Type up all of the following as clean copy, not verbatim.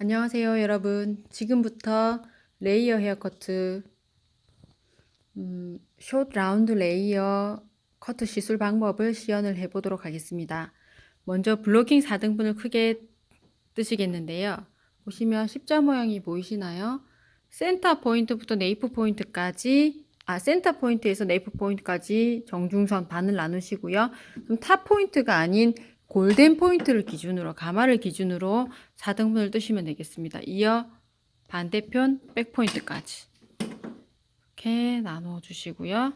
안녕하세요, 여러분. 지금부터 레이어 헤어커트, 숏 라운드 레이어 커트 시술 방법을 시연을 해보도록 하겠습니다. 먼저 블로킹 4등분을 크게 뜨시겠는데요. 보시면 십자 모양이 보이시나요? 센터 포인트부터 네이프 포인트까지, 센터 포인트에서 네이프 포인트까지 정중선 반을 나누시고요. 그럼 탑 포인트가 아닌 골덴 포인트를 기준으로, 가마를 기준으로 4등분을 뜨시면 되겠습니다. 이어 반대편 백 포인트까지 이렇게 나누어 주시고요.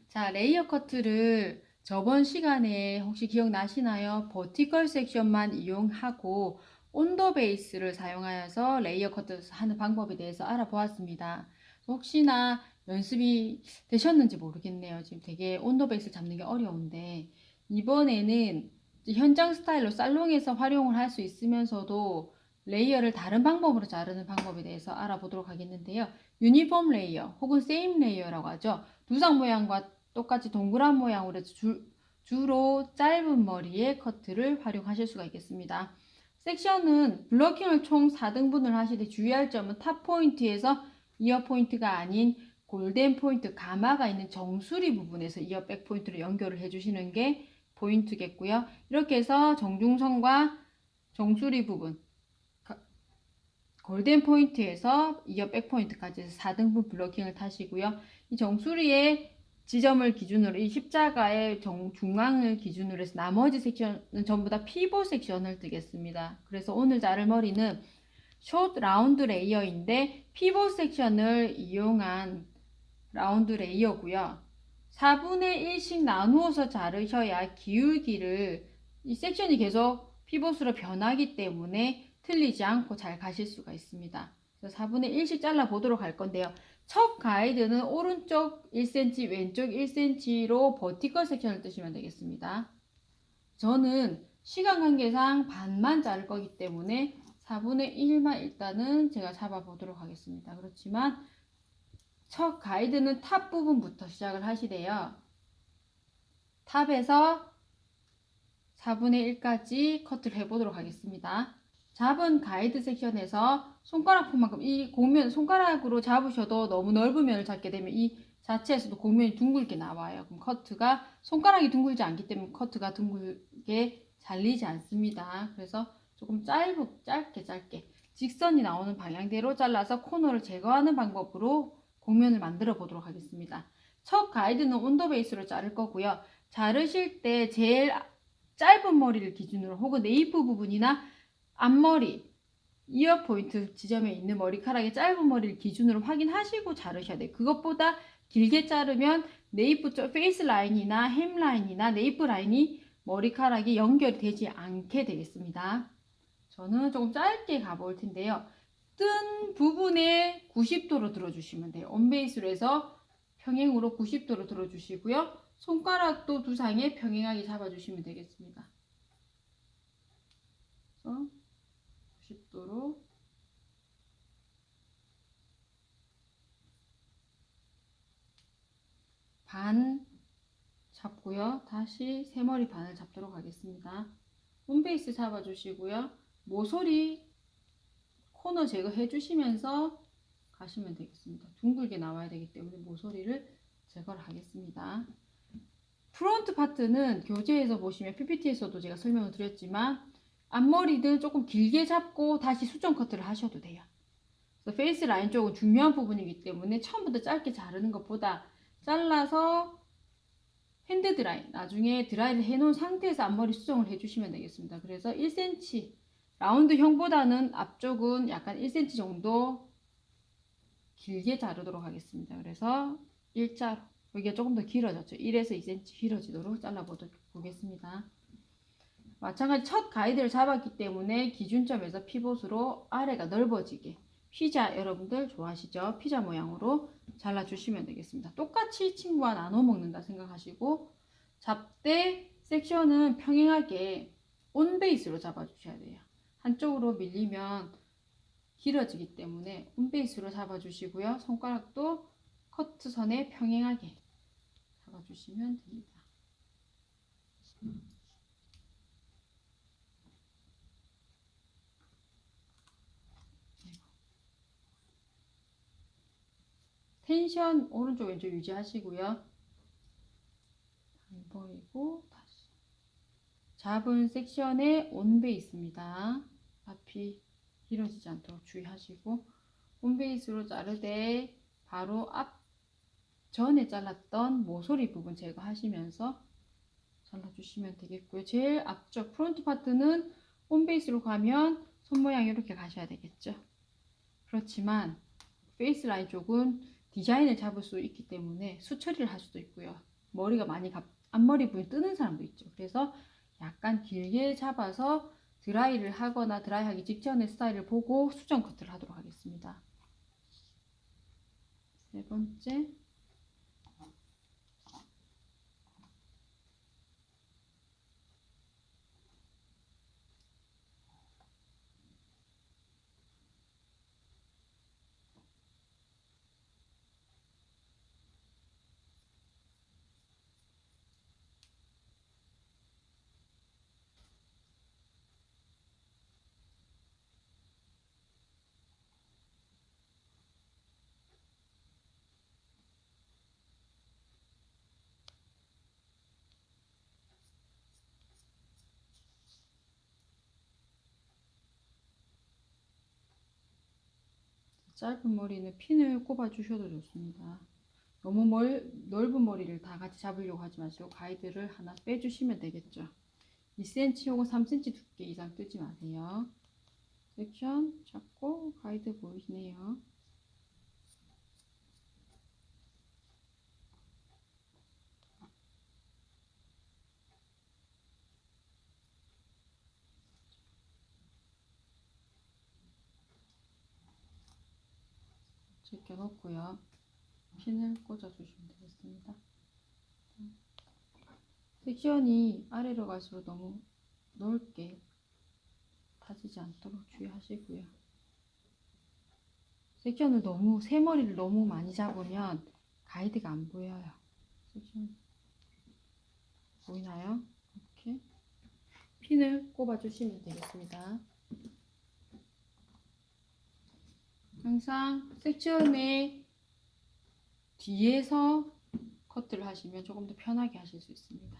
자, 레이어 커트를 저번 시간에 혹시 기억나시나요? 버티컬 섹션만 이용하고 온더 베이스를 사용하여서 레이어 커트 하는 방법에 대해서 알아보았습니다. 혹시나 연습이 되셨는지 모르겠네요. 지금 되게 온더 베이스 잡는 게 어려운데 이번에는 현장 스타일로 살롱에서 활용을 할 수 있으면서도 레이어를 다른 방법으로 자르는 방법에 대해서 알아보도록 하겠는데요. 유니폼 레이어 혹은 세임 레이어라고 하죠. 두상 모양과 똑같이 동그란 모양으로 주로 짧은 머리의 커트를 활용하실 수가 있겠습니다. 섹션은 블러킹을 총 4등분을 하시되 주의할 점은 탑 포인트에서 이어 포인트가 아닌 골덴 포인트 가마가 있는 정수리 부분에서 이어 백 포인트로 연결을 해주시는 게 포인트겠고요. 이렇게 해서 정중선과 정수리 부분 골덴 포인트에서 이어 백 포인트까지 해서 4등분 블러킹을 타시고요. 이 정수리의 지점을 기준으로 이 십자가의 중앙을 기준으로 해서 나머지 섹션은 전부 다 피벗 섹션을 뜨겠습니다. 그래서 오늘 자를 머리는 숏 라운드 레이어인데 피벗 섹션을 이용한 라운드 레이어고요. 4분의 1씩 나누어서 자르셔야 기울기를 이 섹션이 계속 피벗으로 변하기 때문에 틀리지 않고 잘 가실 수가 있습니다. 그래서 4분의 1씩 잘라 보도록 할 건데요. 첫 가이드는 오른쪽 1cm, 왼쪽 1cm로 버티컬 섹션을 뜨시면 되겠습니다. 저는 시간 관계상 반만 자를 거기 때문에 4분의 1만 일단은 제가 잡아 보도록 하겠습니다. 그렇지만 첫 가이드는 탑 부분부터 시작을 하시래요. 탑에서 4분의 1까지 커트를 해보도록 하겠습니다. 잡은 가이드 섹션에서 손가락만큼 이 곡면 손가락으로 잡으셔도 너무 넓은 면을 잡게 되면 이 자체에서도 곡면이 둥글게 나와요. 그럼 커트가 손가락이 둥글지 않기 때문에 커트가 둥글게 잘리지 않습니다. 그래서 조금 짧게 직선이 나오는 방향대로 잘라서 코너를 제거하는 방법으로 곡면을 만들어 보도록 하겠습니다. 첫 가이드는 온더 베이스로 자를 거고요. 자르실 때 제일 짧은 머리를 기준으로 혹은 네이프 부분이나 앞머리, 이어 포인트 지점에 있는 머리카락의 짧은 머리를 기준으로 확인하시고 자르셔야 돼요. 그것보다 길게 자르면 네이프 쪽 페이스 라인이나 햄 라인이나 네이프 라인이 머리카락이 연결이 되지 않게 되겠습니다. 저는 조금 짧게 가볼 텐데요. 뜬 부분에 90도로 들어주시면 돼요. 온베이스로 해서 평행으로 90도로 들어주시고요. 손가락도 두상에 평행하게 잡아주시면 되겠습니다. 90도로 반 잡고요. 다시 새머리 반을 잡도록 하겠습니다. 홈베이스 잡아주시고요. 모서리 코너 제거해 주시면서 가시면 되겠습니다. 둥글게 나와야 되기 때문에 모서리를 제거를 하겠습니다. 프론트 파트는 교재에서 보시면 PPT에서도 제가 설명을 드렸지만 앞머리는 조금 길게 잡고 다시 수정 커트를 하셔도 돼요. 그래서 페이스 라인 쪽은 중요한 부분이기 때문에 처음부터 짧게 자르는 것보다 잘라서 핸드 드라이, 나중에 드라이를 해놓은 상태에서 앞머리 수정을 해주시면 되겠습니다. 그래서 1cm 라운드형보다는 앞쪽은 약간 1cm 정도 길게 자르도록 하겠습니다. 그래서 일자로 여기가 조금 더 길어졌죠. 1에서 2cm 길어지도록 잘라보겠습니다. 마찬가지 첫 가이드를 잡았기 때문에 기준점에서 피봇으로 아래가 넓어지게 피자 여러분들 좋아하시죠? 피자 모양으로 잘라주시면 되겠습니다. 똑같이 친구와 나눠 먹는다 생각하시고 잡대 섹션은 평행하게 온 베이스로 잡아주셔야 돼요. 한쪽으로 밀리면 길어지기 때문에 온 베이스로 잡아주시고요. 손가락도 커트선에 평행하게 잡아주시면 됩니다. 텐션 오른쪽 왼쪽 유지하시고요. 버리고 다시 잡은 섹션에 온베이스입니다. 앞이 길어지지 않도록 주의하시고 온베이스로 자르되 바로 앞 전에 잘랐던 모서리 부분 제거하시면서 잘라주시면 되겠고요. 제일 앞쪽 프론트 파트는 온베이스로 가면 손 모양이 이렇게 가셔야 되겠죠. 그렇지만 페이스 라인 쪽은 디자인을 잡을 수 있기 때문에 수처리를 할 수도 있고요. 머리가 많이 앞머리 부분이 뜨는 사람도 있죠. 그래서 약간 길게 잡아서 드라이를 하거나 드라이하기 직전의 스타일을 보고 수정 커트를 하도록 하겠습니다. 세 번째, 짧은 머리는 핀을 꼽아 주셔도 좋습니다. 너무 넓은 머리를 다 같이 잡으려고 하지 마시고 가이드를 하나 빼주시면 되겠죠. 2cm 혹은 3cm 두께 이상 뜨지 마세요. 섹션 잡고 가이드 보이시네요. 제껴 놓고요. 핀을 꽂아 주시면 되겠습니다. 섹션이 아래로 갈수록 너무 넓게 다지지 않도록 주의하시고요. 섹션을 너무 새머리를 너무 많이 잡으면 가이드가 안 보여요. 섹션 보이나요? 이렇게 핀을 꼽아 주시면 되겠습니다. 항상 섹션의 뒤에서 커트를 하시면 조금 더 편하게 하실 수 있습니다.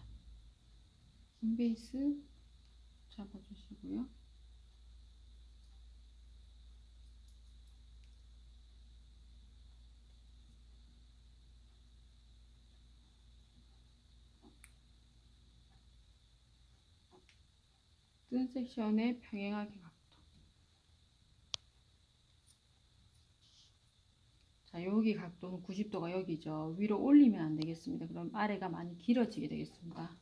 홈베이스 잡아주시고요. 뜬 섹션에 평행하게 각도. 자, 여기 각도는 90도가 여기죠. 위로 올리면 안 되겠습니다. 그럼 아래가 많이 길어지게 되겠습니다.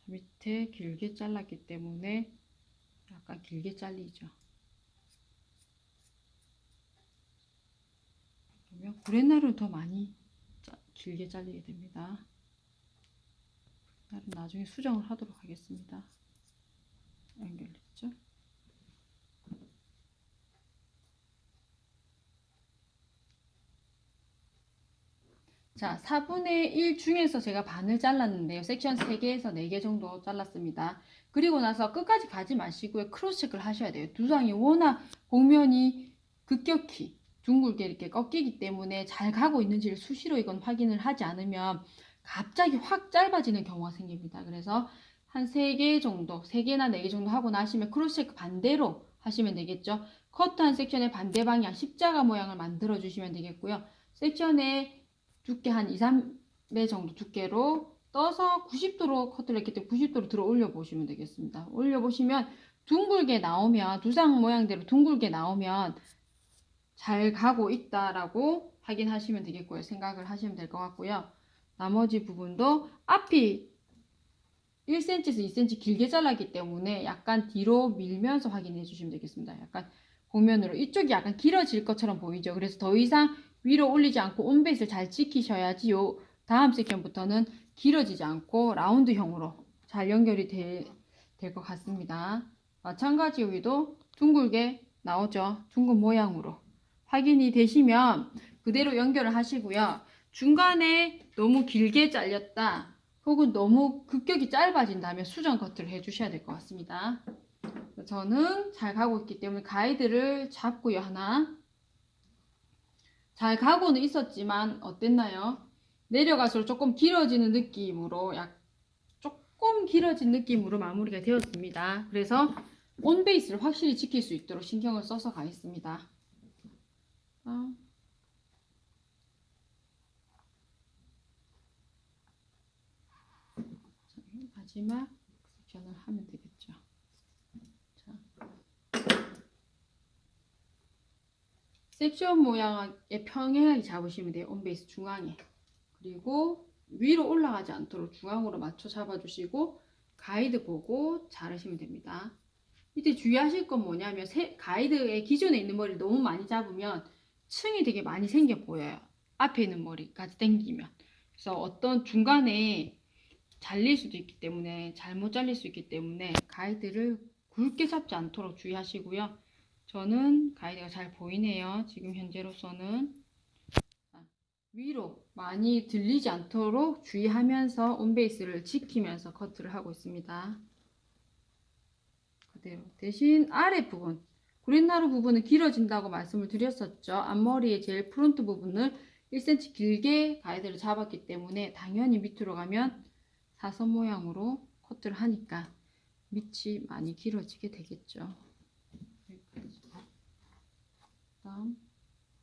밑에 길게 잘랐기 때문에 약간 길게 잘리죠. 그러면 구레나루는 더 많이 길게 잘리게 됩니다. 나중에 수정을 하도록 하겠습니다. 연결됐죠? 자, 4분의 1 중에서 제가 반을 잘랐는데요. 섹션 3개에서 4개 정도 잘랐습니다. 그리고 나서 끝까지 가지 마시고요. 크로스 체크를 하셔야 돼요. 두상이 워낙 곡면이 급격히 둥글게 이렇게 꺾이기 때문에 잘 가고 있는지를 수시로 이건 확인을 하지 않으면 갑자기 확 짧아지는 경우가 생깁니다. 그래서 한 3개 정도, 3개나 4개 정도 하고 나시면 크로스 체크 반대로 하시면 되겠죠. 커트한 섹션의 반대 방향 십자가 모양을 만들어 주시면 되겠고요. 섹션의 두께 한 2, 3배 정도 두께로 떠서 90도로 커트를 했기 때문에 90도로 들어 올려 보시면 되겠습니다. 올려 보시면 둥글게 나오면 두상 모양대로 둥글게 나오면 잘 가고 있다라고 확인하시면 되겠고요. 생각을 하시면 될 것 같고요. 나머지 부분도 앞이 1cm에서 2cm 길게 잘랐기 때문에 약간 뒤로 밀면서 확인해 주시면 되겠습니다. 약간 곡면으로 이쪽이 약간 길어질 것처럼 보이죠. 그래서 더 이상 위로 올리지 않고 온베이스를 잘 지키셔야지 요 다음 섹션부터는 길어지지 않고 라운드형으로 잘 연결이 될 것 같습니다. 마찬가지 여기도 둥글게 나오죠. 둥근 모양으로 확인이 되시면 그대로 연결을 하시고요. 중간에 너무 길게 잘렸다 혹은 너무 급격히 짧아진다면 수정 커트를 해주셔야 될 것 같습니다. 저는 잘 가고 있기 때문에 가이드를 잡고요. 하나 잘 가고는 있었지만 어땠나요? 내려갈수록 조금 길어지는 느낌으로 조금 길어진 느낌으로 마무리가 되었습니다. 그래서 온 베이스를 확실히 지킬 수 있도록 신경을 써서 가겠습니다. 마지막 섹션을 하면 되겠죠. 자, 섹션 모양에 평행하게 잡으시면 돼요. 온 베이스 중앙에. 그리고 위로 올라가지 않도록 중앙으로 맞춰 잡아주시고 가이드 보고 자르시면 됩니다. 이때 주의하실 건 뭐냐면 가이드의 기존에 있는 머리를 너무 많이 잡으면 층이 되게 많이 생겨 보여요. 앞에 있는 머리까지 당기면. 그래서 어떤 중간에 잘릴 수도 있기 때문에 잘못 잘릴 수 있기 때문에 가이드를 굵게 잡지 않도록 주의하시고요. 저는 가이드가 잘 보이네요. 지금 현재로서는 위로 많이 들리지 않도록 주의하면서 온베이스를 지키면서 커트를 하고 있습니다. 그대로. 대신 아랫부분 구렛나루 부분은 길어진다고 말씀을 드렸었죠. 앞머리의 제일 프론트 부분을 1cm 길게 가이드를 잡았기 때문에 당연히 밑으로 가면 사선 모양으로 커트를 하니까 밑이 많이 길어지게 되겠죠. 여기까지. 다음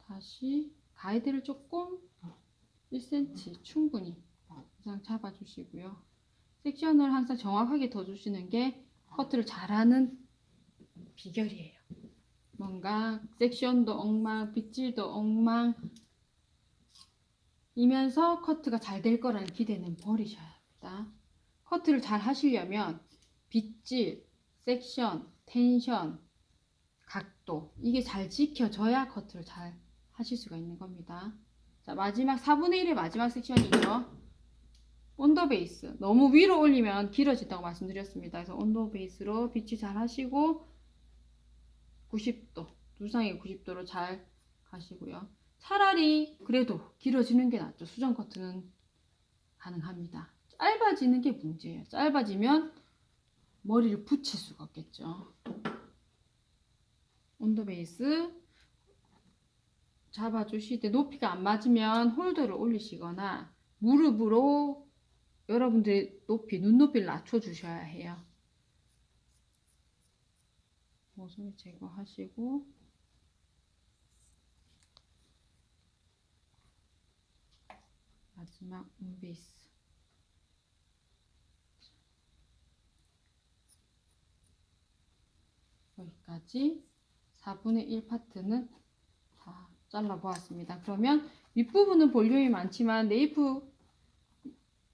다시 가이드를 조금 1cm 충분히 이상 잡아주시고요. 섹션을 항상 정확하게 더 주시는 게 커트를 잘하는 비결이에요. 뭔가 섹션도 엉망, 빗질도 엉망 이면서 커트가 잘 될 거라는 기대는 버리셔야 합니다. 커트를 잘 하시려면 빗질, 섹션, 텐션, 각도 이게 잘 지켜져야 커트를 잘 하실 수가 있는 겁니다. 자, 마지막 4분의 1의 마지막 섹션이죠. 온도 베이스 너무 위로 올리면 길어진다고 말씀드렸습니다. 그래서 온도 베이스로 빗질 잘 하시고 90도 두상의 90도로 잘 가시고요. 차라리 그래도 길어지는 게 낫죠. 수정 커트는 가능합니다. 짧아지는 게 문제예요. 짧아지면 머리를 붙일 수가 없겠죠. 온도 베이스 잡아주실 때 높이가 안 맞으면 홀더를 올리시거나 무릎으로 여러분들의 높이, 눈높이를 낮춰주셔야 해요. 모서리 제거하시고 마지막 온베이스 여기까지 4분의 1 파트는 다 잘라 보았습니다. 그러면 윗부분은 볼륨이 많지만 네이프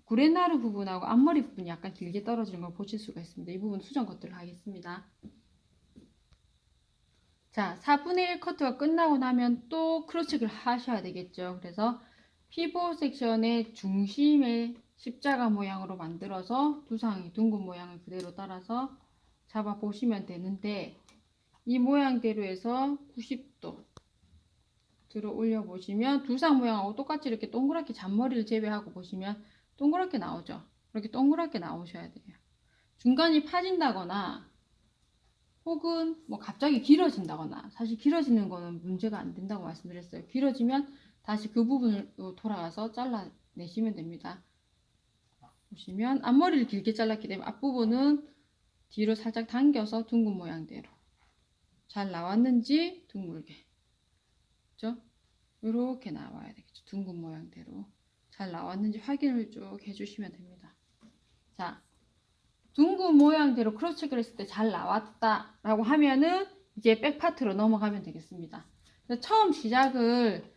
구렛나루 부분하고 앞머리 부분이 약간 길게 떨어지는 걸 보실 수가 있습니다. 이 부분 수정 커트를 하겠습니다. 자, 4분의 1 커트가 끝나고 나면 또 크로스체크를 하셔야 되겠죠. 그래서 피봇 섹션의 중심에 십자가 모양으로 만들어서 두상의 둥근 모양을 그대로 따라서 잡아 보시면 되는데 이 모양대로 해서 90도 들어 올려 보시면 두상 모양하고 똑같이 이렇게 동그랗게 잔머리를 재배하고 보시면 동그랗게 나오죠. 이렇게 동그랗게 나오셔야 돼요. 중간이 파진다거나 혹은 뭐 갑자기 길어진다거나 사실 길어지는 거는 문제가 안 된다고 말씀드렸어요. 길어지면 다시 그 부분으로 돌아가서 잘라내시면 됩니다. 보시면 앞머리를 길게 잘랐기 때문에 앞부분은 뒤로 살짝 당겨서 둥근 모양대로 잘 나왔는지 둥글게 그렇죠? 이렇게 나와야 되겠죠. 둥근 모양대로 잘 나왔는지 확인을 쭉 해주시면 됩니다. 자, 둥근 모양대로 크로스 체크를 했을 때 잘 나왔다 라고 하면은 이제 백 파트로 넘어가면 되겠습니다. 처음 시작을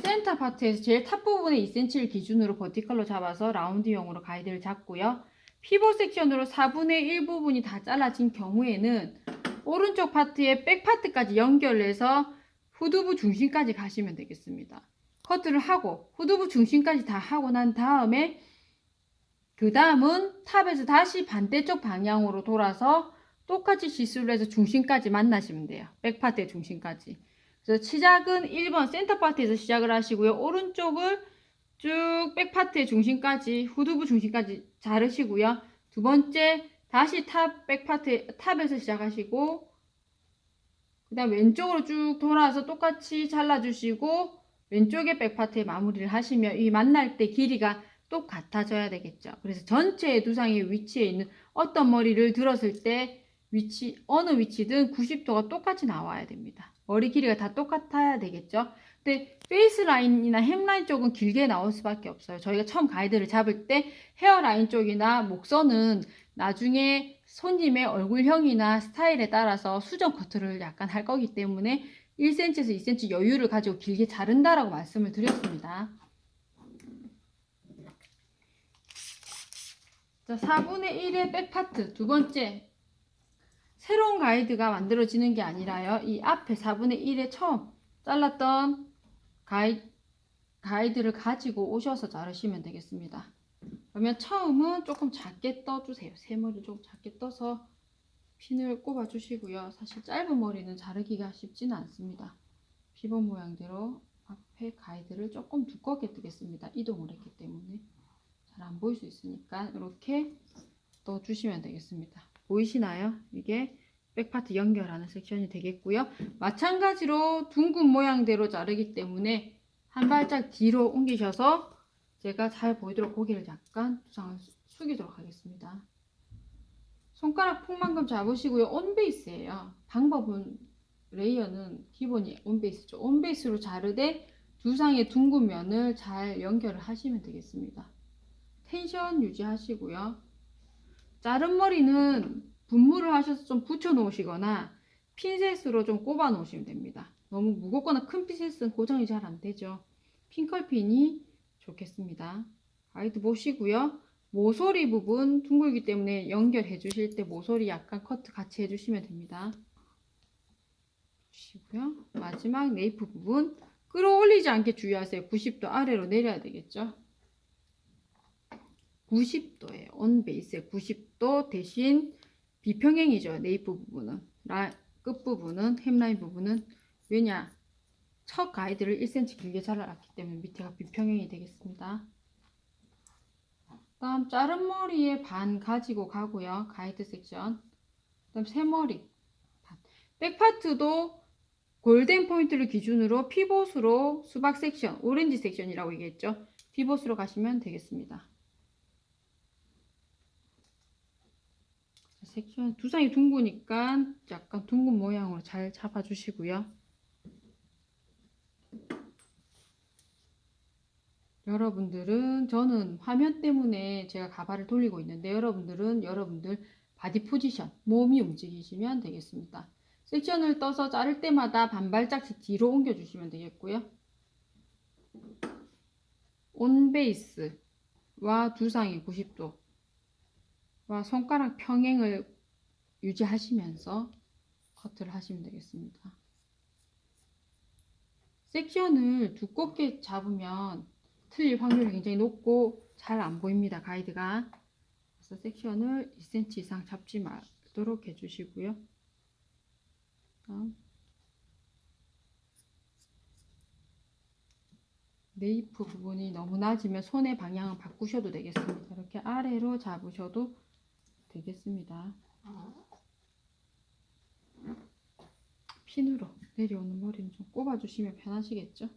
센터 파트에서 제일 탑 부분에 2cm를 기준으로 버티컬로 잡아서 라운드형으로 가이드를 잡고요. 피벗 섹션으로 4분의 1 부분이 다 잘라진 경우에는 오른쪽 파트에 백 파트까지 연결해서 후두부 중심까지 가시면 되겠습니다. 커트를 하고 후두부 중심까지 다 하고 난 다음에 그 다음은 탑에서 다시 반대쪽 방향으로 돌아서 똑같이 시술을 해서 중심까지 만나시면 돼요. 백파트의 중심까지. 그래서 시작은 1번 센터 파트에서 시작을 하시고요. 오른쪽을 쭉 백파트의 중심까지, 후두부 중심까지 자르시고요. 두 번째 다시 탑에서 시작하시고 그 다음 왼쪽으로 쭉 돌아서 똑같이 잘라주시고 왼쪽에 백파트에 마무리를 하시면 이 만날 때 길이가 똑같아져야 되겠죠. 그래서 전체의 두상의 위치에 있는 어떤 머리를 들었을 때 어느 위치든 90도가 똑같이 나와야 됩니다. 머리 길이가 다 똑같아야 되겠죠. 근데 페이스 라인이나 햄라인 쪽은 길게 나올 수밖에 없어요. 저희가 처음 가이드를 잡을 때 헤어라인 쪽이나 목선은 나중에 손님의 얼굴형이나 스타일에 따라서 수정 커트를 약간 할 거기 때문에 1cm에서 2cm 여유를 가지고 길게 자른다라고 말씀을 드렸습니다. 자, 4분의 1의 백파트 두 번째, 새로운 가이드가 만들어지는 게 아니라요. 이 앞에 4분의 1에 처음 잘랐던 가이드를 가지고 오셔서 자르시면 되겠습니다. 그러면 처음은 조금 작게 떠주세요. 세머리를 좀 작게 떠서 핀을 꼽아 주시고요. 사실 짧은 머리는 자르기가 쉽지는 않습니다. 피벗 모양대로 앞에 가이드를 조금 두껍게 뜨겠습니다. 이동을 했기 때문에 잘 안 보일 수 있으니까 이렇게 떠주시면 되겠습니다. 보이시나요? 이게 백파트 연결하는 섹션이 되겠고요. 마찬가지로 둥근 모양대로 자르기 때문에 한 발짝 뒤로 옮기셔서 제가 잘 보이도록 고개를 약간 두상을 숙이도록 하겠습니다. 손가락 폭만큼 잡으시고요. 온베이스예요. 방법은 레이어는 기본이 온베이스죠. 온베이스로 자르되 두상의 둥근 면을 잘 연결을 하시면 되겠습니다. 텐션 유지하시고요. 자른 머리는 분무를 하셔서 좀 붙여 놓으시거나 핀셋으로 좀 꼽아 놓으시면 됩니다. 너무 무겁거나 큰 핀셋은 고정이 잘 안 되죠. 핀컬핀이 좋겠습니다. 가이드 보시고요. 모서리 부분 둥글기 때문에 연결해 주실 때 모서리 약간 커트 같이 해주시면 됩니다. 보시고요. 마지막 네이프 부분 끌어올리지 않게 주의하세요. 90도 아래로 내려야 되겠죠. 90도예요. 온 베이스에 90도 대신 비평행이죠. 네이프 부분은. 끝부분은 햄라인 부분은 왜냐? 첫 가이드를 1cm 길게 잘라놨기 때문에 밑에가 비평행이 되겠습니다. 다음 자른 머리에 반 가지고 가고요. 가이드 섹션. 그다음 새머리 반. 백파트도 골든 포인트를 기준으로 피봇으로 수박 섹션, 오렌지 섹션이라고 얘기했죠. 피봇으로 가시면 되겠습니다. 섹션 두상이 둥그니까 약간 둥근 모양으로 잘 잡아주시고요. 여러분들은 저는 화면 때문에 제가 가발을 돌리고 있는데 여러분들은 여러분들 바디 포지션, 몸이 움직이시면 되겠습니다. 섹션을 떠서 자를 때마다 반발짝씩 뒤로 옮겨주시면 되겠고요. 온 베이스와 두상이 90도와 손가락 평행을 유지하시면서 커트를 하시면 되겠습니다. 섹션을 두껍게 잡으면 틀릴 확률이 굉장히 높고 잘 안 보입니다. 가이드가. 그래서 섹션을 2cm 이상 잡지 말도록 해주시고요. 다음 네이프 부분이 너무 낮으면 손의 방향을 바꾸셔도 되겠습니다. 이렇게 아래로 잡으셔도 되겠습니다. 핀으로 내려오는 머리는 좀 꼽아주시면 편하시겠죠?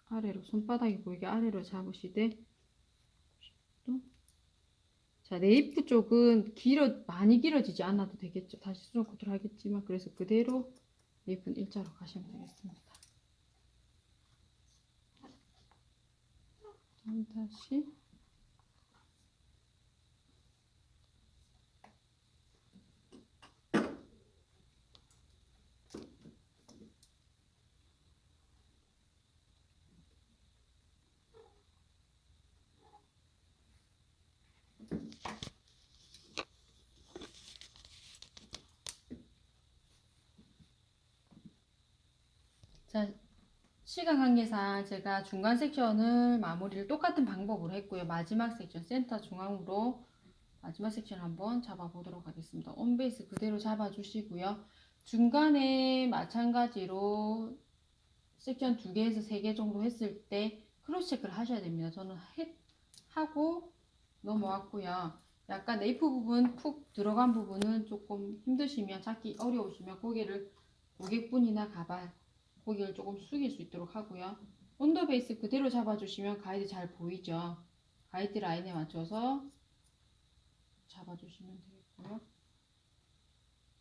아래로 손바닥이 보이게 아래로 잡으시되 자, 네이프 쪽은 많이 길어지지 않아도 되겠죠. 다시 수정 코트를 하겠지만 그래서 그대로 네이프는 일자로 가시면 되겠습니다. 다시 자, 시간 관계상 제가 중간 섹션을 마무리를 똑같은 방법으로 했고요. 마지막 섹션 센터 중앙으로 마지막 섹션 한번 잡아 보도록 하겠습니다. 온베이스 그대로 잡아 주시고요. 중간에 마찬가지로 섹션 2개에서 3개 정도 했을 때 크로스 체크를 하셔야 됩니다. 저는 하고 넘어왔고요. 약간 네이프 부분 푹 들어간 부분은 조금 힘드시면 찾기 어려우시면 고객분이나 가발 고개를 조금 숙일 수 있도록 하고요. 온도 베이스 그대로 잡아주시면 가이드 잘 보이죠. 가이드 라인에 맞춰서 잡아주시면 되겠고요.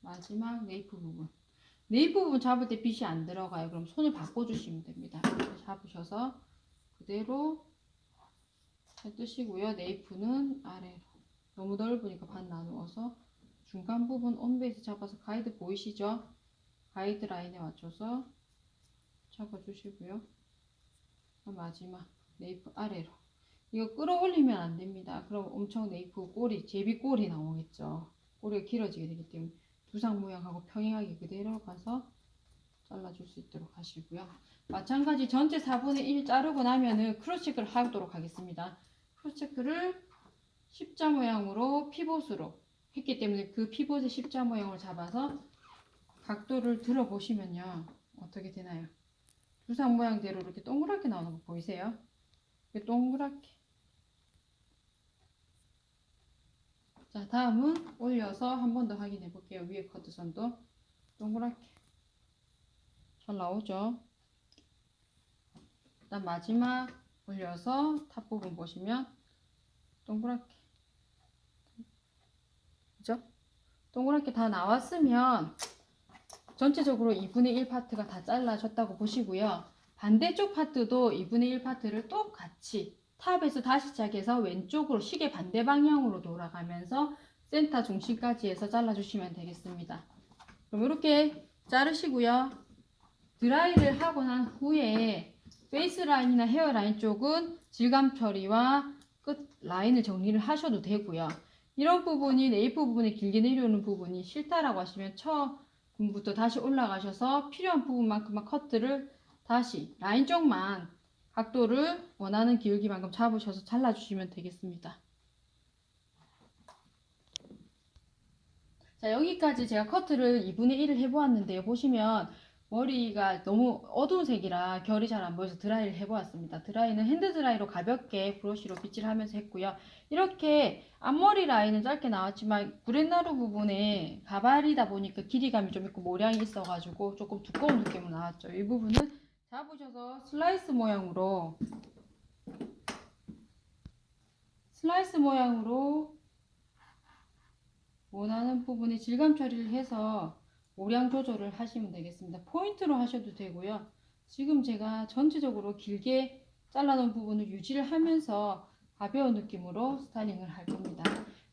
마지막 네이프 부분. 네이프 부분 잡을 때 빗이 안 들어가요. 그럼 손을 바꿔주시면 됩니다. 이렇게 잡으셔서 그대로 뜨시고요. 네이프는 아래로. 너무 넓으니까 반 나누어서 중간 부분 온베이스 잡아서 가이드 보이시죠? 가이드 라인에 맞춰서 잡아주시고요. 마지막 네이프 아래로. 이거 끌어올리면 안 됩니다. 그럼 엄청 네이프 꼬리, 제비 꼬리 나오겠죠. 꼬리가 길어지게 되기 때문에 두상 모양하고 평행하게 그대로 가서 잘라줄 수 있도록 하시고요. 마찬가지 전체 4분의 1 자르고 나면은 크로스 체크를 하도록 하겠습니다. 크로스 체크를 십자 모양으로 피봇으로 했기 때문에 그 피봇의 십자 모양을 잡아서 각도를 들어 보시면요. 어떻게 되나요? 두상 모양대로 이렇게 동그랗게 나오는 거 보이세요? 이렇게 동그랗게. 자, 다음은 올려서 한 번 더 확인해 볼게요. 위에 커트선도 동그랗게 잘 나오죠? 일단 마지막 올려서 탑 부분 보시면 동그랗게, 그죠? 동그랗게 다 나왔으면 전체적으로 2분의 1 파트가 다 잘라졌다고 보시고요. 반대쪽 파트도 2분의 1 파트를 똑같이 탑에서 다시 시작해서 왼쪽으로 시계 반대 방향으로 돌아가면서 센터 중심까지 해서 잘라주시면 되겠습니다. 그럼 이렇게 자르시고요. 드라이를 하고 난 후에 페이스 라인이나 헤어 라인 쪽은 질감 처리와 끝 라인을 정리를 하셔도 되고요. 이런 부분이 네이프 부분이 길게 내려오는 부분이 싫다라고 하시면 처음부터 다시 올라가셔서 필요한 부분만큼만 커트를 다시 라인 쪽만 각도를 원하는 기울기만큼 잡으셔서 잘라주시면 되겠습니다. 자, 여기까지 제가 커트를 2분의 1을 해보았는데요. 보시면 머리가 너무 어두운 색이라 결이 잘 안 보여서 드라이를 해보았습니다. 드라이는 핸드드라이로 가볍게 브러쉬로 빗질하면서 했고요. 이렇게 앞머리 라인은 짧게 나왔지만 구렛나루 부분에 가발이다 보니까 길이감이 좀 있고 모량이 있어가지고 조금 두꺼운 느낌으로 나왔죠. 이 부분은 잡으셔서 슬라이스 모양으로 원하는 부분에 질감 처리를 해서 모량 조절을 하시면 되겠습니다. 포인트로 하셔도 되고요. 지금 제가 전체적으로 길게 잘라놓은 부분을 유지를 하면서 가벼운 느낌으로 스타일링을 할 겁니다.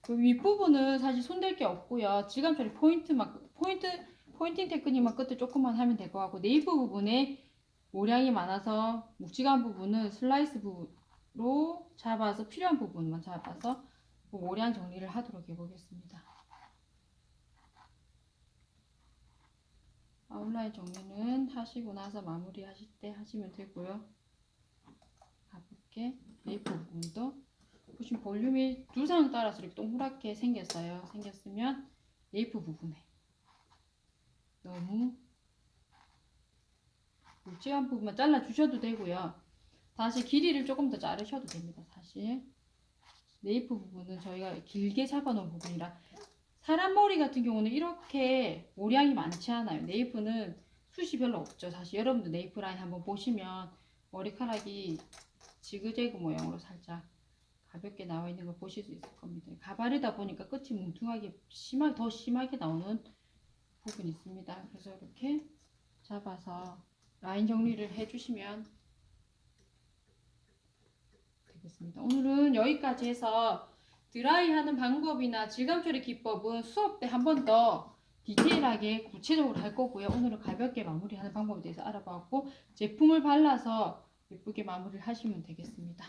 그 윗부분은 사실 손댈 게 없고요. 질감 처리 포인팅 테크닉만 끝에 조금만 하면 될 것 같고, 네이프 부분에 모량이 많아서 묵직한 부분은 슬라이스 부분으로 잡아서 필요한 부분만 잡아서 모량 정리를 하도록 해보겠습니다. 아웃라인 정리는 하시고 나서 마무리 하실 때 하시면 되고요. 가볍게 네이프 부분도 보시면 볼륨이 두상 따라서 이렇게 동그랗게 생겼으면 네이프 부분에 너무 묵직한 부분만 잘라 주셔도 되고요. 다시 길이를 조금 더 자르셔도 됩니다. 사실 네이프 부분은 저희가 길게 잡아놓은 부분이라 사람 머리 같은 경우는 이렇게 모량이 많지 않아요. 네이프는 숱이 별로 없죠. 사실 여러분들 네이프 라인 한번 보시면 머리카락이 지그재그 모양으로 살짝 가볍게 나와 있는 걸 보실 수 있을 겁니다. 가발이다 보니까 끝이 뭉퉁하게 더 심하게 나오는 부분이 있습니다. 그래서 이렇게 잡아서 라인 정리를 해주시면 되겠습니다. 오늘은 여기까지 해서 드라이 하는 방법이나 질감 처리 기법은 수업 때 한 번 더 디테일하게 구체적으로 할 거고요. 오늘은 가볍게 마무리하는 방법에 대해서 알아봤고 제품을 발라서 예쁘게 마무리를 하시면 되겠습니다.